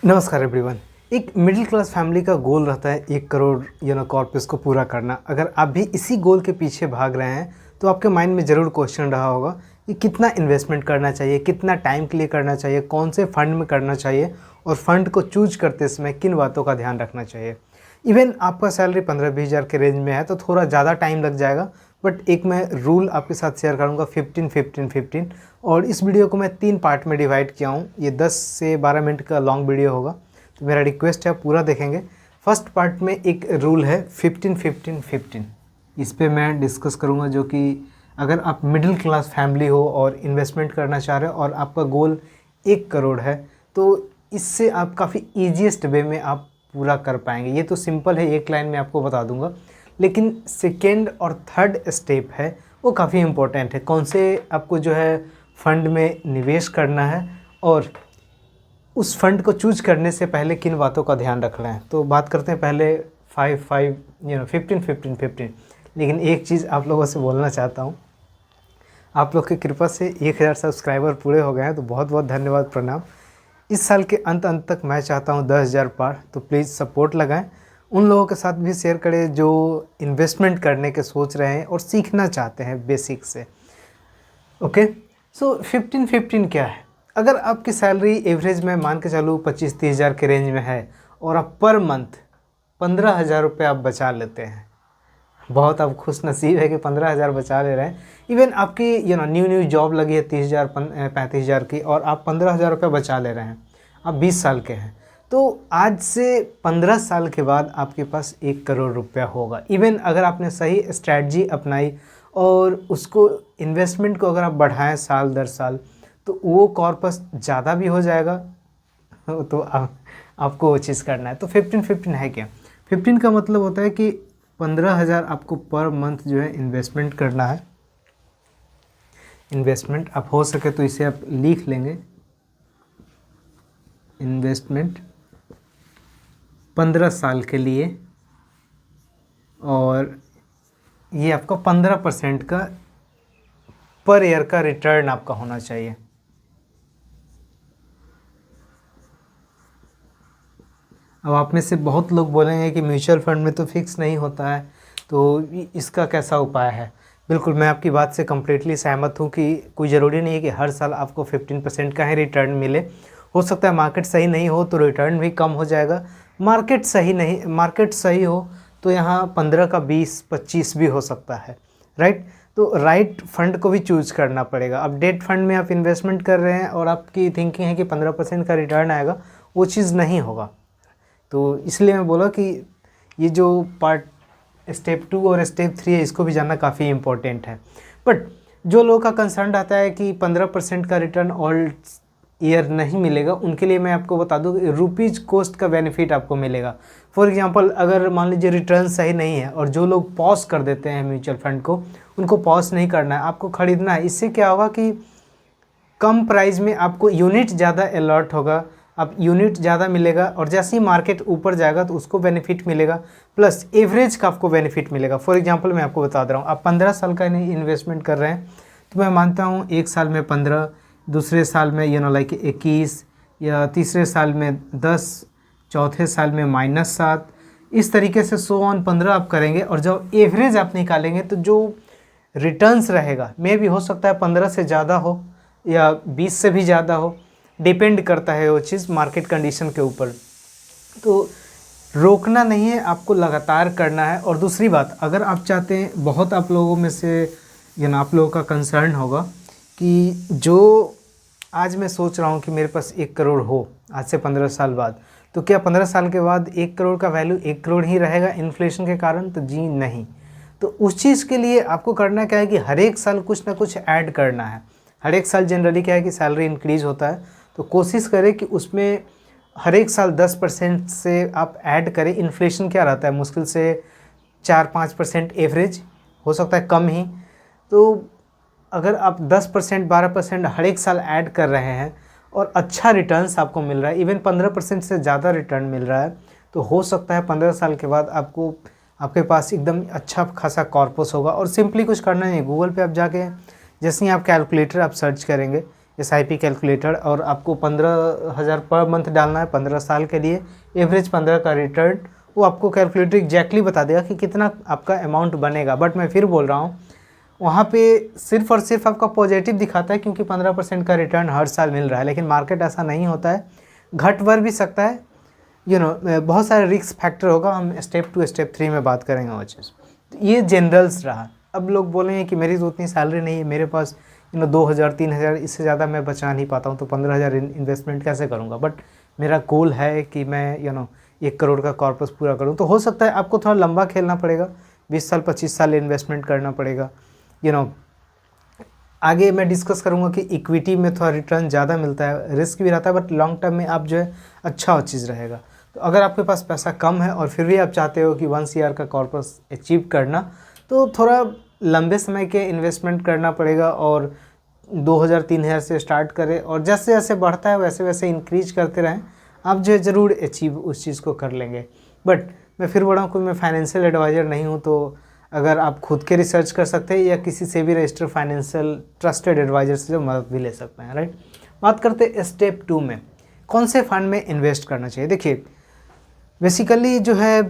नमस्कार एवरीवन। एक middle class family का गोल रहता है 1 करोड़ कॉर्पस को पूरा करना। अगर आप भी इसी गोल के पीछे भाग रहे हैं तो आपके माइंड में ज़रूर क्वेश्चन रहा होगा कि कितना इन्वेस्टमेंट करना चाहिए, कितना टाइम के लिए करना चाहिए, कौन से फ़ंड में करना चाहिए और फंड को चूज करते समय किन बातों का ध्यान रखना चाहिए। इवन आपका सैलरी 15-20 हज़ार के रेंज में है तो थोड़ा ज़्यादा टाइम लग जाएगा, बट एक मैं रूल आपके साथ शेयर करूँगा 15-15-15। और इस वीडियो को मैं 3 पार्ट में डिवाइड किया हूँ। ये 10 से 12 मिनट का लॉन्ग वीडियो होगा, तो मेरा रिक्वेस्ट है आप पूरा देखेंगे। फर्स्ट पार्ट में एक रूल है 15-15-15, इस पे मैं डिस्कस करूँगा, जो कि अगर आप मिडिल क्लास फैमिली हो और इन्वेस्टमेंट करना चाह रहे हो और आपका गोल 1 करोड़ है तो इससे आप काफ़ी ईजीएस्ट वे में आप पूरा कर पाएंगे। ये तो सिंपल है, एक लाइन में आपको बता दूंगा, लेकिन सेकेंड और थर्ड स्टेप है वो काफ़ी इम्पोर्टेंट है। कौन से आपको जो है फंड में निवेश करना है और उस फंड को चूज करने से पहले किन बातों का ध्यान रखना है। तो बात करते हैं पहले 15-15-15। लेकिन एक चीज़ आप लोगों से बोलना चाहता हूँ, आप लोग की कृपा से 1000 सब्सक्राइबर पूरे हो गए हैं, तो बहुत बहुत धन्यवाद, प्रणाम। इस साल के अंत तक मैं चाहता हूँ 10,000 पार, तो प्लीज़ सपोर्ट लगाएं। उन लोगों के साथ भी शेयर करें जो इन्वेस्टमेंट करने के सोच रहे हैं और सीखना चाहते हैं बेसिक से। ओके, सो 15-15 क्या है? अगर आपकी सैलरी एवरेज में मान के चलूँ 25-30 हज़ार के रेंज में है और आप पर मंथ 15,000 रुपये आप बचा लेते हैं, बहुत आप खुश नसीब है कि 15,000 बचा ले रहे हैं। इवन आपकी न्यू जॉब लगी है 30,000 35 हज़ार की और आप 15,000 रुपये बचा ले रहे हैं, आप 20 साल के हैं, तो आज से 15 साल के बाद आपके पास 1 करोड़ रुपया होगा। इवन अगर आपने सही स्ट्रैटेजी अपनाई और उसको इन्वेस्टमेंट को अगर आप बढ़ाएं साल दर साल, तो वो कॉर्पस ज़्यादा भी हो जाएगा। तो आपको वो चीज़ करना है। तो 15-15 है क्या? 15 का मतलब होता है कि 15,000 आपको पर मंथ जो है इन्वेस्टमेंट करना है। इन्वेस्टमेंट आप हो सके तो इसे आप लिख लेंगे, इन्वेस्टमेंट 15 साल के लिए, और ये आपका 15% का पर ईयर का रिटर्न आपका होना चाहिए। अब आप में से बहुत लोग बोलेंगे कि म्यूचुअल फंड में तो फिक्स नहीं होता है, तो इसका कैसा उपाय है? बिल्कुल, मैं आपकी बात से कम्प्लीटली सहमत हूँ कि कोई ज़रूरी नहीं है कि हर साल आपको 15% का ही रिटर्न मिले। हो सकता है मार्केट सही नहीं हो तो रिटर्न भी कम हो जाएगा, मार्केट सही हो तो यहाँ 15 का 20-25 भी हो सकता है, राइट? तो राइट फंड को भी चूज़ करना पड़ेगा। अब डेट फंड में आप इन्वेस्टमेंट कर रहे हैं और आपकी थिंकिंग है कि 15% का रिटर्न आएगा, वो चीज़ नहीं होगा। तो इसलिए मैं बोला कि ये जो पार्ट स्टेप 2 और स्टेप 3 है, इसको भी जानना काफ़ी इम्पोर्टेंट है। बट जो लोगों का कंसर्न आता है कि 15% का रिटर्न ऑल ईयर नहीं मिलेगा, उनके लिए मैं आपको बता दूं कि रुपीज़ कॉस्ट का बेनिफिट आपको मिलेगा। फॉर एग्जांपल, अगर मान लीजिए रिटर्न सही नहीं है और जो लोग पॉज कर देते हैं म्यूचुअल फंड को, उनको पॉज नहीं करना है, आपको ख़रीदना है। इससे क्या होगा कि कम प्राइस में आपको यूनिट ज़्यादा अलॉट होगा, आप यूनिट ज़्यादा मिलेगा, और जैसे ही मार्केट ऊपर जाएगा तो उसको बेनिफिट मिलेगा, प्लस एवरेज का आपको बेनिफिट मिलेगा। फॉर एग्जांपल मैं आपको बता दे रहा हूँ, आप 15 साल का इन्वेस्टमेंट कर रहे हैं, तो मैं मानता हूँ एक साल में 15, दूसरे साल में लाइक 21, या तीसरे साल में 10, चौथे साल में -7, इस तरीके से 100 ऑन 15 आप करेंगे, और जब एवरेज आप निकालेंगे तो जो रिटर्न्स रहेगा मे भी हो सकता है 15 से ज़्यादा हो या 20 से भी ज़्यादा हो, डिपेंड करता है वो चीज़ मार्केट कंडीशन के ऊपर। तो रोकना नहीं है, आपको लगातार करना है। और दूसरी बात, अगर आप चाहते हैं, बहुत आप लोगों में से आप लोगों का कंसर्न होगा कि जो आज मैं सोच रहा हूँ कि मेरे पास 1 करोड़ हो आज से 15 साल बाद, तो क्या 15 साल के बाद 1 करोड़ का वैल्यू 1 करोड़ ही रहेगा इन्फ्लेशन के कारण? तो जी नहीं। तो उस चीज़ के लिए आपको करना क्या है कि हर एक साल कुछ ना कुछ ऐड करना है। हर एक साल जनरली क्या है कि सैलरी इंक्रीज़ होता है, तो कोशिश करें कि उसमें हर एक साल 10% से आप ऐड करें। इन्फ्लेशन क्या रहता है, मुश्किल से 4-5% एवरेज, हो सकता है कम ही। तो अगर आप 10% 12% हर एक साल ऐड कर रहे हैं और अच्छा रिटर्न्स आपको मिल रहा है, इवन 15% से ज़्यादा रिटर्न मिल रहा है, तो हो सकता है 15 साल के बाद आपके पास एकदम अच्छा खासा कॉर्पस होगा। और सिंपली कुछ करना नहीं है, गूगल पे आप जाके जैसे ही आप कैलकुलेटर आप सर्च करेंगे, SIP कैलकुलेटर, और आपको 15,000 पर मंथ डालना है 15 साल के लिए, एवरेज 15 का रिटर्न, वो आपको कैलकुलेटर एग्जैक्टली बता देगा कि कितना आपका अमाउंट बनेगा। बट मैं फिर बोल रहा हूँ, वहाँ पे सिर्फ और सिर्फ आपका पॉजिटिव दिखाता है क्योंकि 15% का रिटर्न हर साल मिल रहा है, लेकिन मार्केट ऐसा नहीं होता है, घट बढ़ भी सकता है, बहुत सारे रिस्क फैक्टर होगा। हम स्टेप 2 स्टेप 3 में बात करेंगे वो चीज़। तो ये जनरल्स रहा। अब लोग बोलेंगे कि मेरी तो उतनी सैलरी नहीं है, मेरे पास 2,000 3,000, इससे ज़्यादा मैं बचा नहीं पाता हूँ, तो 15,000 इन्वेस्टमेंट कैसे करूँगा। बट मेरा गोल है कि मैं 1 करोड़ का कॉर्पस पूरा करूँ। तो हो सकता है आपको थोड़ा लंबा खेलना पड़ेगा, 20 साल 25 साल इन्वेस्टमेंट करना पड़ेगा। आगे मैं डिस्कस करूँगा कि इक्विटी में थोड़ा रिटर्न ज़्यादा मिलता है, रिस्क भी रहता है, बट लॉन्ग टर्म में आप जो है अच्छा चीज़ रहेगा। तो अगर आपके पास पैसा कम है और फिर भी आप चाहते हो कि 1 CR का कॉर्पस अचीव करना, तो थोड़ा लंबे समय के इन्वेस्टमेंट करना पड़ेगा, और 2,000 3,000 से स्टार्ट करें, और जैसे जैसे बढ़ता है वैसे वैसे इंक्रीज करते रहें, आप जो है ज़रूर अचीव उस चीज़ को कर लेंगे। बट मैं फिर बोल रहा हूँ, कोई मैं फाइनेंशियल एडवाइज़र नहीं हूँ, तो अगर आप खुद के रिसर्च कर सकते हैं या किसी से भी रजिस्टर्ड फाइनेंशियल ट्रस्टेड एडवाइज़र से जो मदद भी ले सकते हैं, राइट। बात करते हैं स्टेप 2 में, कौन से फंड में इन्वेस्ट करना चाहिए। देखिए, बेसिकली जो है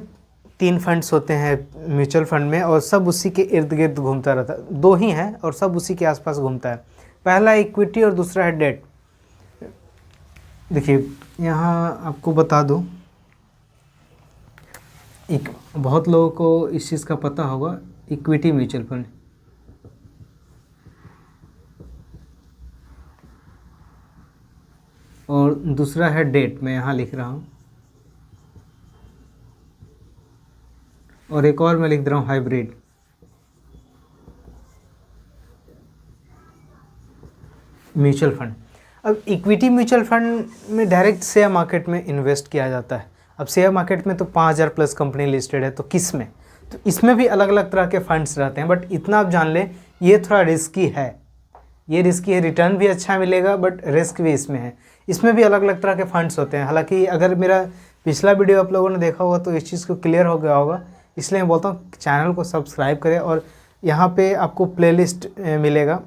3 फंड्स होते हैं म्यूचुअल फंड में, और सब उसी के इर्द गिर्द घूमता रहता है। 2 ही हैं और सब उसी के आसपास घूमता है। पहला इक्विटी और दूसरा है डेट। देखिए, यहाँ आपको बता दूँ, बहुत लोगों को इस चीज़ का पता होगा, इक्विटी म्यूचुअल फंड, और दूसरा है डेट, मैं यहाँ लिख रहा हूँ, और एक और मैं लिख रहा हूँ हाइब्रिड। Mutual fund. अब इक्विटी म्यूचुअल फंड में डायरेक्ट शेयर मार्केट में इन्वेस्ट किया जाता है। अब शेयर मार्केट में तो 5,000 प्लस कंपनी लिस्टेड है, तो किस में, तो इसमें भी अलग अलग तरह के फंड्स रहते हैं। बट इतना आप जान लें, ये थोड़ा रिस्की है, ये रिस्की है, रिटर्न भी अच्छा मिलेगा बट रिस्क भी इसमें है। इसमें भी अलग अलग तरह के फंड्स होते हैं। हालांकि अगर मेरा पिछला वीडियो आप लोगों ने देखा होगा तो इस चीज़ को क्लियर हो गया होगा, इसलिए मैं बोलता हूँ चैनल को सब्सक्राइब करें, और यहाँ पे आपको प्लेलिस्ट मिलेगा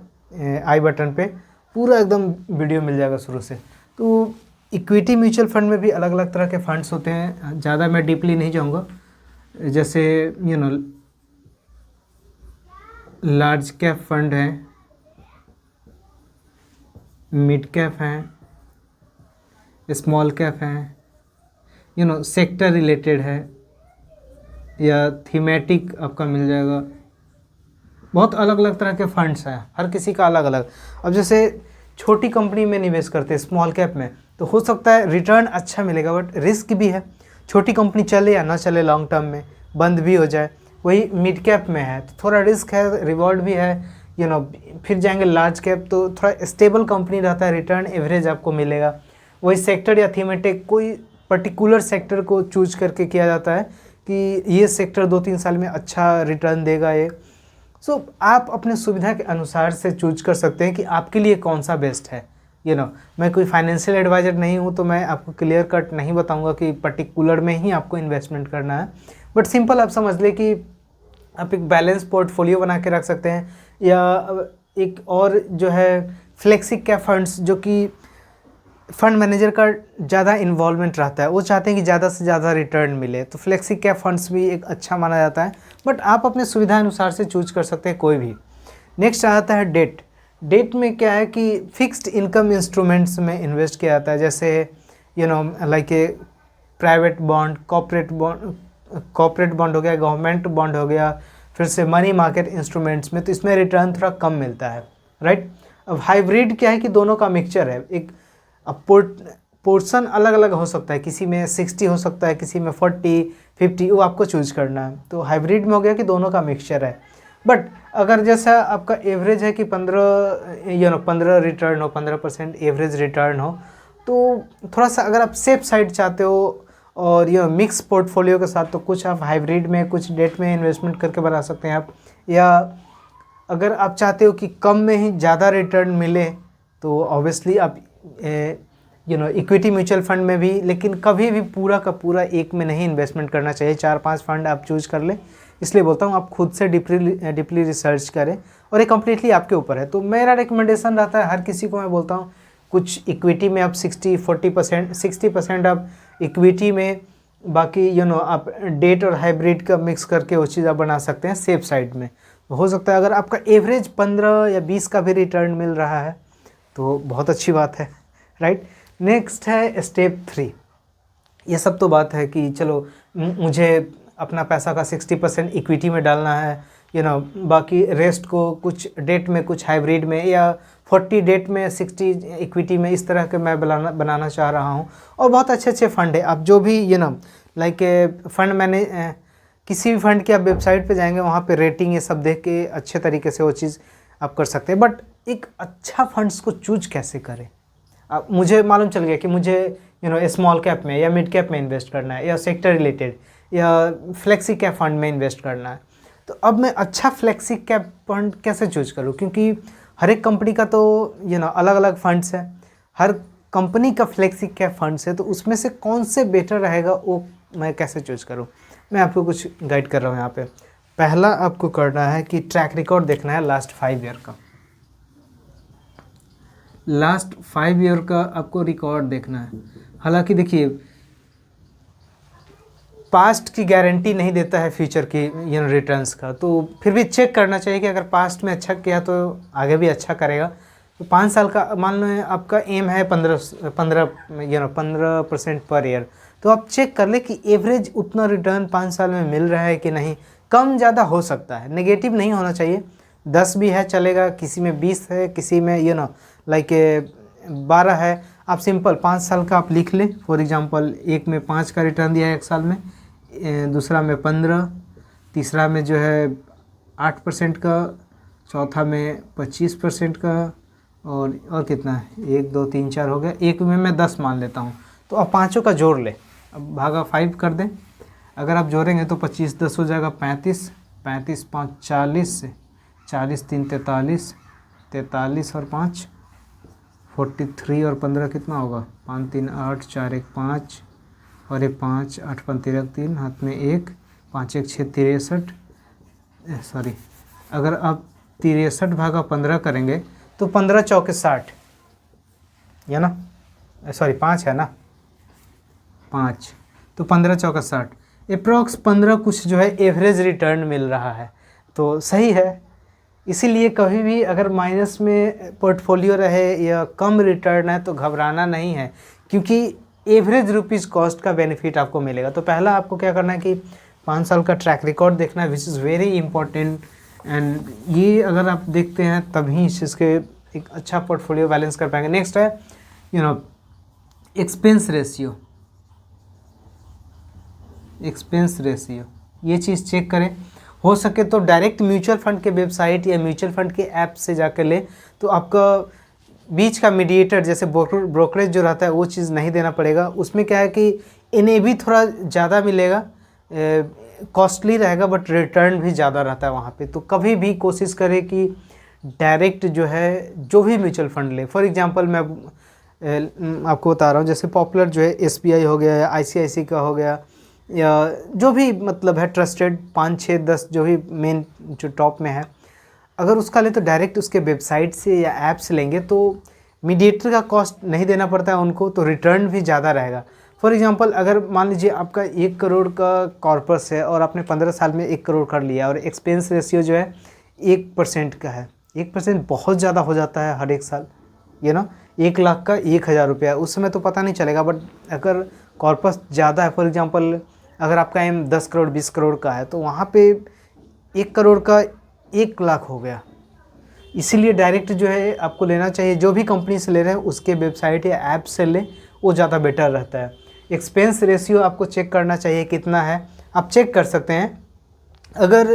आई बटन पे, पूरा एकदम वीडियो मिल जाएगा शुरू से। तो इक्विटी म्यूचुअल फंड में भी अलग अलग तरह के फंड्स होते हैं, ज़्यादा मैं डीपली नहीं जाऊँगा। जैसे लार्ज कैप फंड है, मिड कैप हैं, स्मॉल कैप हैं, सेक्टर रिलेटेड है, या थीमेटिक आपका मिल जाएगा। बहुत अलग अलग तरह के फंड्स हैं, हर किसी का अलग अलग। अब जैसे छोटी कंपनी में निवेश करते हैं स्मॉल कैप में, तो हो सकता है रिटर्न अच्छा मिलेगा बट रिस्क भी है, छोटी कंपनी चले या ना चले, लॉन्ग टर्म में बंद भी हो जाए। वही मिड कैप में है तो थोड़ा रिस्क है, रिवॉर्ड भी है, फिर जाएंगे लार्ज कैप तो थोड़ा स्टेबल कंपनी रहता है, रिटर्न एवरेज आपको मिलेगा। वही सेक्टर या थीमेटिक, कोई पर्टिकुलर सेक्टर को चूज करके किया जाता है कि ये सेक्टर 2-3 साल में अच्छा रिटर्न देगा ये। सो आप अपने सुविधा के अनुसार से चूज कर सकते हैं कि आपके लिए कौन सा बेस्ट है। मैं कोई फाइनेंशियल एडवाइज़र नहीं हूँ, तो मैं आपको क्लियर कट नहीं बताऊँगा कि पर्टिकुलर में ही आपको इन्वेस्टमेंट करना है। बट सिंपल आप समझ लें कि आप एक बैलेंस पोर्टफोलियो बना के रख सकते हैं, या एक और जो है फ्लेक्सी कैप फंड्स, जो कि फंड मैनेजर का ज़्यादा इन्वॉल्वमेंट रहता है, वो चाहते हैं कि ज़्यादा से ज़्यादा रिटर्न मिले, तो फ्लेक्सी कैप फंड्स भी एक अच्छा माना जाता है। बट आप अपने सुविधा अनुसार से चूज कर सकते हैं कोई भी। नेक्स्ट आता है डेट। डेट में क्या है कि फिक्स्ड इनकम इंस्ट्रूमेंट्स में इन्वेस्ट किया जाता है, जैसे like a private bond, corporate bond हो गया, गवर्नमेंट बॉन्ड हो गया, फिर से मनी मार्केट इंस्ट्रूमेंट्स में, तो इसमें रिटर्न थोड़ा कम मिलता है, राइट। अब हाइब्रिड क्या है कि दोनों का मिक्सचर है। एक अब पोर्शन अलग अलग हो सकता है, किसी में 60 हो सकता है, किसी में 40-50, वो आपको चूज करना है। तो हाइब्रिड में हो गया कि दोनों का मिक्सचर है। बट अगर जैसा आपका एवरेज है कि 15 रिटर्न हो, 15% एवरेज रिटर्न हो, तो थोड़ा सा अगर आप सेफ साइड चाहते हो और मिक्स पोर्टफोलियो के साथ, तो कुछ आप हाइब्रिड में, कुछ डेट में इन्वेस्टमेंट करके बना सकते हैं आप। या अगर आप चाहते हो कि कम में ही ज़्यादा रिटर्न मिले, तो ऑब्वियसली आप इक्विटी म्यूचुअल फंड में भी, लेकिन कभी भी पूरा का पूरा एक में नहीं इन्वेस्टमेंट करना चाहिए। 4-5 फंड आप चूज कर लें, इसलिए बोलता हूँ आप खुद से डीपली रिसर्च करें, और ये कम्प्लीटली आपके ऊपर है। तो मेरा रिकमेंडेशन रहता है हर किसी को, मैं बोलता हूँ कुछ इक्विटी में आप 60% आप इक्विटी में, बाकी आप डेट और हाइब्रिड का मिक्स करके वो चीज़ आप बना सकते हैं सेफ साइड में। तो हो सकता है अगर आपका एवरेज 15 या 20 का भी रिटर्न मिल रहा है तो बहुत अच्छी बात है, राइट। नेक्स्ट है स्टेप 3। ये सब तो बात है कि चलो मुझे अपना पैसा का 60% इक्विटी में डालना है, बाकी रेस्ट को कुछ डेट में, कुछ हाइब्रिड में, या 40 डेट में 60 इक्विटी में, इस तरह के मैं बनाना चाह रहा हूँ। और बहुत अच्छे अच्छे फ़ंड है, आप जो भी लाइक फ़ंड मैंने किसी भी फंड की आप वेबसाइट पे जाएंगे, वहाँ पे रेटिंग ये सब देख के अच्छे तरीके से वो चीज़ आप कर सकते हैं। बट एक अच्छा फंड्स को चूज कैसे करें, अब मुझे मालूम चल गया कि मुझे स्मॉल कैप में या मिड कैप में इन्वेस्ट करना है, या सेक्टर रिलेटेड, या फ्लेक्सी कैप फंड में इन्वेस्ट करना है। तो अब मैं अच्छा फ्लेक्सी कैप फंड कैसे चूज करूँ, क्योंकि हर एक कंपनी का तो अलग अलग फंड्स है, हर कंपनी का फ्लेक्सी कैप फंड्स है, तो उसमें से कौन से बेटर रहेगा वो मैं कैसे चूज करूँ। मैं आपको कुछ गाइड कर रहा हूँ यहाँ पे। पहला आपको करना है कि ट्रैक रिकॉर्ड देखना है लास्ट 5 ईयर का। लास्ट 5 ईयर का आपको रिकॉर्ड देखना है। हालांकि देखिए, पास्ट की गारंटी नहीं देता है फ्यूचर की रिटर्न्स का, तो फिर भी चेक करना चाहिए कि अगर पास्ट में अच्छा किया तो आगे भी अच्छा करेगा। तो 5 साल का मान लो आपका एम है 15% पर ईयर, तो आप चेक कर ले कि एवरेज उतना रिटर्न 5 साल में मिल रहा है कि नहीं। कम ज़्यादा हो सकता है, नेगेटिव नहीं होना चाहिए। 10 भी है चलेगा, किसी में 20 है, किसी में लाइक 12 है। आप सिंपल 5 साल का आप लिख लें। फॉर एग्जांपल, एक में 5 का रिटर्न दिया है 1 साल में, दूसरा में 15, तीसरा में जो है 8% का, चौथा में 25% का, और कितना है, 1 2 3 4 हो गया। एक में मैं 10 मान लेता हूँ। तो अब पाँचों का जोड़ ले, अब भागा 5 कर दें। अगर आप जोड़ेंगे तो 25 10 हो जाएगा 35, 35 5 40, 40 3 43, 43 और 5 43, और 15 कितना होगा, 5 3 8, 4 1 5, और ये 5 8 5 13 3, हाथ में 1, 5 1 6 63, सॉरी, अगर आप 63 भागा 15 करेंगे तो 15 चौके 60, या ना, सॉरी 5 है ना, 5, तो 15 चौका 60, अप्रॉक्स 15 कुछ जो है एवरेज रिटर्न मिल रहा है, तो सही है। इसीलिए कभी भी अगर माइनस में पोर्टफोलियो रहे या कम रिटर्न है तो घबराना नहीं है, क्योंकि एवरेज रुपीज़ कॉस्ट का बेनिफिट आपको मिलेगा। तो पहला आपको क्या करना है कि 5 साल का ट्रैक रिकॉर्ड देखना है, which is very important. And ये अगर आप देखते हैं तभी इस चीज़ के एक अच्छा पोर्टफोलियो बैलेंस कर पाएंगे। नेक्स्ट है एक्सपेंस रेशियो। एक्सपेंस रेशियो ये चीज़ चेक करें। हो सके तो डायरेक्ट म्यूचुअल फंड के वेबसाइट या म्यूचुअल फंड के ऐप से जाकर ले, तो आपका बीच का मीडिएटर जैसे ब्रोकरेज जो रहता है वो चीज़ नहीं देना पड़ेगा। उसमें क्या है कि NAV थोड़ा ज़्यादा मिलेगा, कॉस्टली रहेगा, बट रिटर्न भी ज़्यादा रहता है वहाँ पे। तो कभी भी कोशिश करें कि डायरेक्ट जो है जो भी म्यूचुअल फंड ले। फॉर एग्जांपल मैं आपको बता रहा हूँ, जैसे पॉपुलर जो है SBI हो गया या ICICI का हो गया, या जो भी मतलब है ट्रस्टेड 5 6 10 जो भी मेन जो टॉप में है, अगर उसका ले तो डायरेक्ट उसके वेबसाइट से या ऐप से लेंगे तो मीडिएटर का कॉस्ट नहीं देना पड़ता है उनको, तो रिटर्न भी ज़्यादा रहेगा। फॉर एग्जांपल, अगर मान लीजिए आपका 1 करोड़ का कॉर्पस है और आपने 15 साल में 1 करोड़ कर लिया, और एक्सपेंस रेशियो जो है 1% का है। 1% बहुत ज़्यादा हो जाता है हर एक साल, 1 लाख का 1000 रुपया, उस समय तो पता नहीं चलेगा। बट अगर कॉर्पस ज़्यादा है, फॉर एग्जांपल अगर आपका एम 10 करोड़ 20 करोड़ का है, तो वहाँ पे 1 करोड़ का 1 लाख हो गया। इसीलिए डायरेक्ट जो है आपको लेना चाहिए, जो भी कंपनी से ले रहे हैं उसके वेबसाइट या ऐप से ले, वो ज़्यादा बेटर रहता है। एक्सपेंस रेशियो आपको चेक करना चाहिए कितना है, आप चेक कर सकते हैं। अगर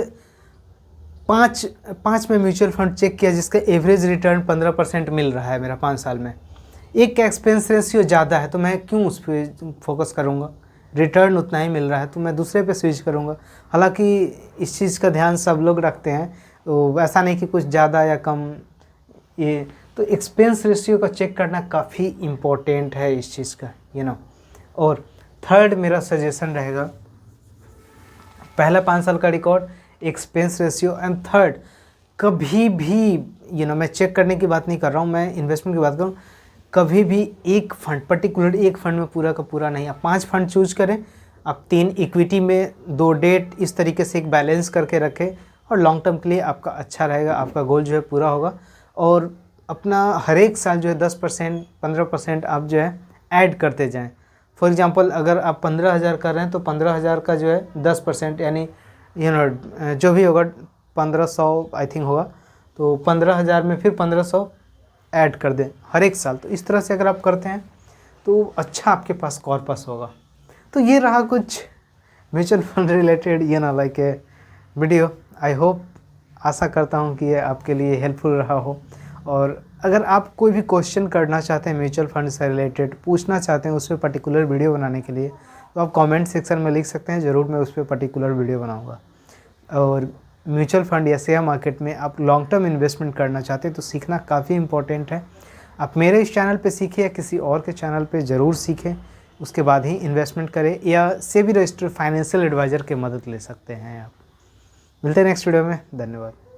5 में म्यूचुअल फंड चेक किया जिसका एवरेज रिटर्न 15% मिल रहा है मेरा 5 साल में, एक का एक्सपेंस रेशियो ज़्यादा है, तो मैं क्यों उस पर फोकस करूँगा, रिटर्न उतना ही मिल रहा है तो मैं दूसरे पे स्विच करूँगा। हालांकि इस चीज़ का ध्यान सब लोग रखते हैं, तो ऐसा नहीं कि कुछ ज़्यादा या कम, ये तो एक्सपेंस रेशियो का चेक करना काफ़ी इम्पोर्टेंट है इस चीज़ का, और थर्ड मेरा सजेशन रहेगा, पहला 5 साल का record, expense ratio, and third, कभी भी मैं चेक करने की बात नहीं कर रहा हूँ, मैं इन्वेस्टमेंट की बात कर रहा हूँ। कभी भी एक फंड, पर्टिकुलर एक फंड में पूरा का पूरा नहीं, आप 5 फंड चूज करें, आप 3 इक्विटी में, 2 डेट, इस तरीके से एक बैलेंस करके रखें और लॉन्ग टर्म के लिए आपका अच्छा रहेगा, आपका गोल जो है पूरा होगा। और अपना हर एक साल जो है 10% 15% आप जो है ऐड करते जाएं। फॉर एग्जांपल अगर आप 15,000 कर रहे हैं तो 15,000 का जो है 10% यानी जो भी होगा 1500 आई थिंक होगा, तो 15,000 में फिर 1500 ऐड कर दें हर एक साल। तो इस तरह से अगर आप करते हैं तो अच्छा आपके पास कॉर्पस होगा। तो ये रहा कुछ mutual fund related like a video. I hope, आशा करता हूँ कि ये आपके लिए हेल्पफुल रहा हो। और अगर आप कोई भी क्वेश्चन करना चाहते हैं म्यूचुअल फंड से रिलेटेड, पूछना चाहते हैं उस पर पर्टिकुलर वीडियो बनाने के लिए, तो आप कमेंट सेक्शन में लिख सकते हैं, ज़रूर मैं उस पर पर्टिकुलर वीडियो बनाऊंगा। और म्यूचुअल फंड या शेयर मार्केट में आप लॉन्ग टर्म इन्वेस्टमेंट करना चाहते हैं तो सीखना काफ़ी इंपॉर्टेंट है। आप मेरे इस चैनल पे सीखिए या किसी और के चैनल पे ज़रूर सीखें, उसके बाद ही इन्वेस्टमेंट करें, या सेबी रजिस्टर्ड फाइनेंशियल एडवाइज़र की मदद ले सकते हैं आप। मिलते हैं नेक्स्ट वीडियो में, धन्यवाद।